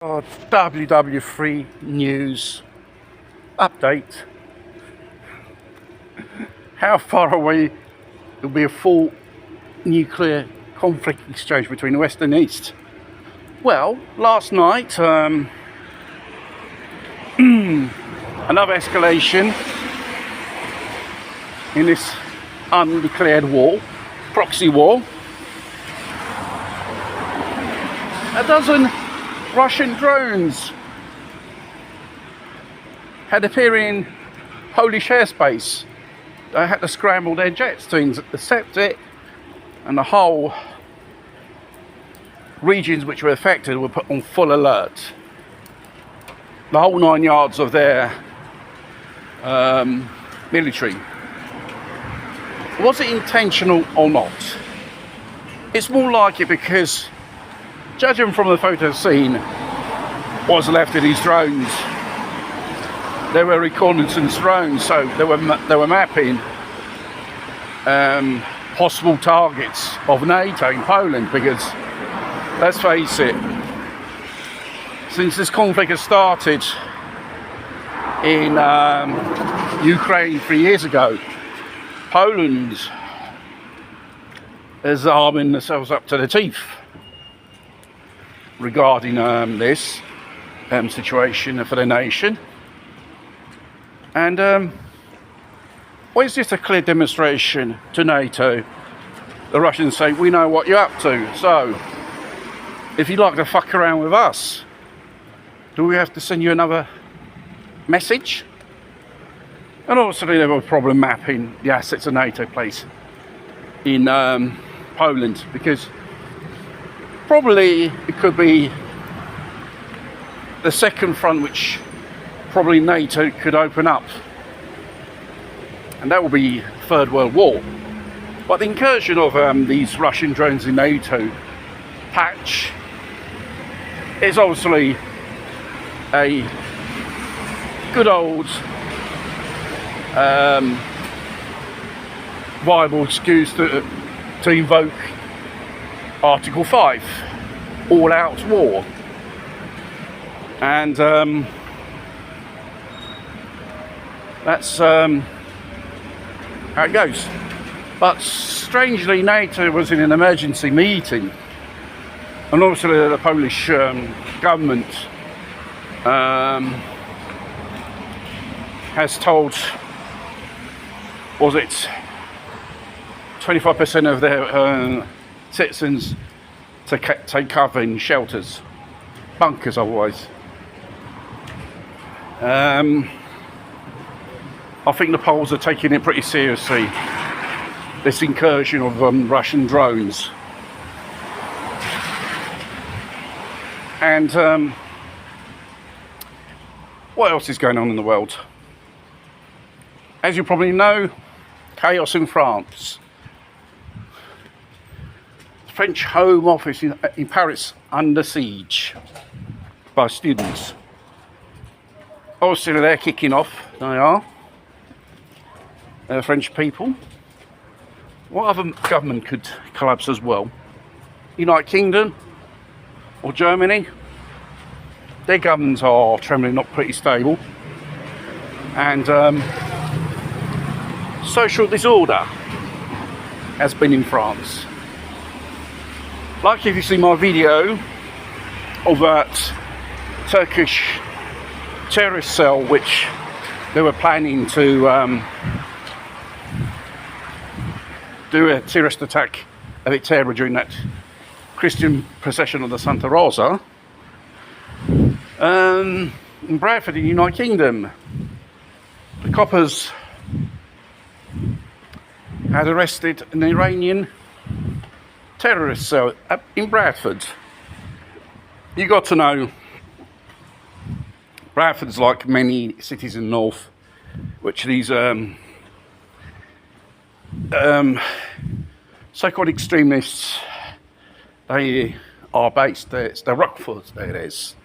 WW3 news update. How far away will be a full nuclear conflict exchange between the West and East? Well, last night, another escalation in this undeclared war, proxy war. A dozen Russian drones had appeared in Polish airspace. They had to scramble their jets to intercept it, and the whole regions which were affected were put on full alert. The whole 9 yards of their military. Was it intentional or not? It's more like it because, judging from the photo seen, what's left of these drones, they were reconnaissance drones, so they were mapping possible targets of NATO in Poland. Because let's face it, since this conflict has started in Ukraine 3 years ago, Poland is arming themselves up to the teeth regarding this situation for the nation. And well, it's just a clear demonstration to NATO. The Russians say, we know what you're up to, so if you'd like to fuck around with us, do we have to send you another message? And obviously they have a problem mapping the assets of NATO place in Poland, because probably it could be the second front which probably NATO could open up, and that will be Third World War. But the incursion of these Russian drones in NATO patch is obviously a good old viable excuse to invoke Article 5, all-out war. And that's how it goes. But strangely, NATO was in an emergency meeting, and obviously the Polish government has told, was it 25% of their citizens to take cover in shelters, bunkers otherwise. I think the Poles are taking it pretty seriously, this incursion of Russian drones. And what else is going on in the world? As you probably know, chaos in France. The French Home Office in Paris under siege by students. Obviously they're kicking off, they are. French people. What other government could collapse as well? United Kingdom or Germany? Their governments are trembling, not pretty stable. And social disorder has been in France. Like if you see my video of that Turkish terrorist cell which they were planning to do a terrorist attack at Viterbo during that Christian procession of the Santa Rosa in Bradford in the United Kingdom. The coppers had arrested an Iranian terrorist cell in Bradford. You got to know, Bradford's like many cities in the north, which these so-called extremists, they are based. It's the Rockford, there it is.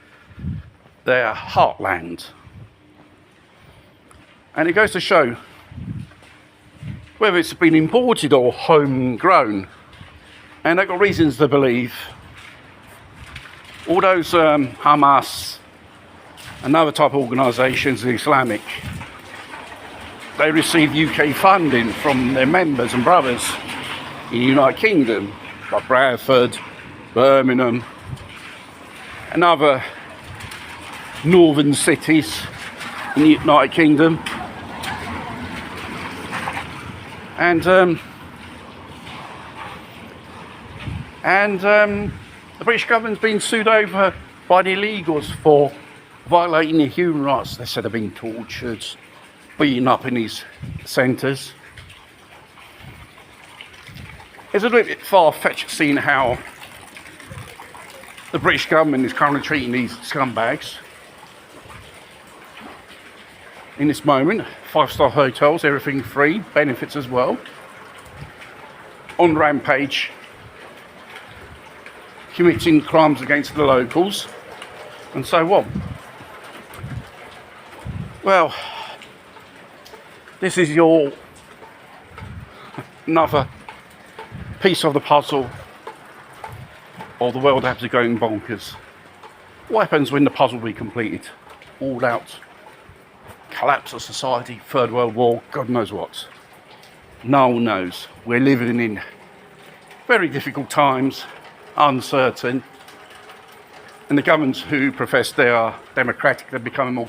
Their heartland. And it goes to show, whether it's been imported or homegrown, and they've got reasons to believe all those Hamas and other type of organisations, Islamic, they receive UK funding from their members and brothers in the United Kingdom, like Bradford, Birmingham, and other northern cities in the United Kingdom. And the British government's been sued over by the illegals for violating their human rights. They said they've been tortured, beaten up in these centres. It's a little bit far-fetched seeing how the British government is currently treating these scumbags. In this moment, 5-star hotels, everything free, benefits as well. On rampage, committing crimes against the locals, and so on. Well, this is your another piece of the puzzle of the world actually going bonkers. What happens when the puzzle will be completed? All out collapse of society, Third World War, God knows what. No one knows. We're living in very difficult times, uncertain, and the governments who profess they are democratic, they're becoming more